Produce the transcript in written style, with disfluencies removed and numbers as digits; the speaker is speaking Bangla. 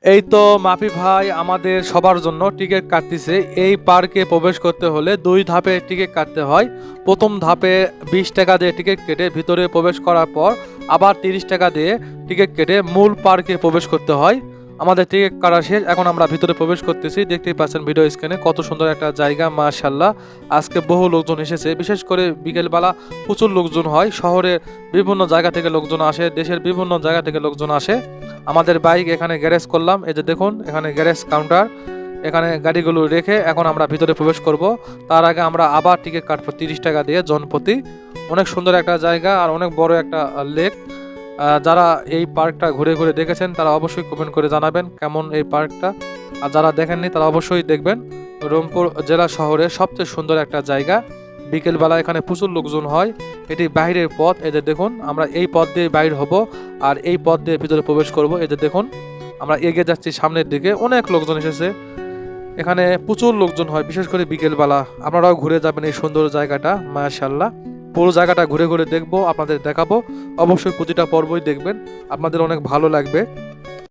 এই তো মাফি ভাই আমাদের সবার জন্য টিকিট কাটতেছে। এই পার্কে প্রবেশ করতে হলে দুই ধাপে টিকিট কাটতে হয়। প্রথম ধাপে 20 টাকা দিয়ে টিকিট কেটে ভিতরে প্রবেশ করার পর আবার 30 টাকা দিয়ে টিকিট কেটে মূল পার্কে প্রবেশ করতে হয়। আমাদের টিকিট কাটা শেষ, এখন আমরা ভিতরে প্রবেশ করতেছি। দেখতেই পাচ্ছেন ভিডিও স্ক্রিনে কত সুন্দর একটা জায়গা, মাশাআল্লাহ। আজকে বহু লোকজন এসেছে, বিশেষ করে বিকেলবেলা প্রচুর লোকজন হয়। শহরের বিভিন্ন জায়গা থেকে লোকজন আসে, দেশের বিভিন্ন জায়গা থেকে লোকজন আসে। আমাদের বাইক এখানে গ্যারেজ করলাম, এই যে দেখুন এখানে গ্যারেজ কাউন্টার। এখানে গাড়িগুলো রেখে এখন আমরা ভিতরে প্রবেশ করব। তার আগে আমরা আবার টিকিট কাটবো 30 টাকা দিয়ে জনপ্রতি। অনেক সুন্দর একটা জায়গা আর অনেক বড় একটা লেক। যারা এই পার্কটা ঘুরে ঘুরে দেখেছেন তারা অবশ্যই কমেন্ট করে জানাবেন কেমন এই পার্কটা। আর যারা দেখেননি তারা অবশ্যই দেখবেন। রংপুর জেলা শহরে সবচেয়ে সুন্দর একটা জায়গা। বিকেলবেলা এখানে প্রচুর লোকজন হয়। এটি বাইরের পথ, এদের দেখুন আমরা এই পথ দিয়ে বাইর হব আর এই পথ দিয়ে ভিতরে প্রবেশ করব। এদের দেখুন আমরা এগিয়ে যাচ্ছি সামনের দিকে, অনেক লোকজন এসেছে। এখানে প্রচুর লোকজন হয় বিশেষ করে বিকেলবেলা। আপনারাও ঘুরে যাবেন এই সুন্দর জায়গাটা, মাশাআল্লাহ। পুরো জায়গাটা ঘুরে ঘুরে দেখবো, আপনাদের দেখাবো। অবশ্যই প্রতিটা পর্বই দেখবেন, আপনাদের অনেক ভালো লাগবে।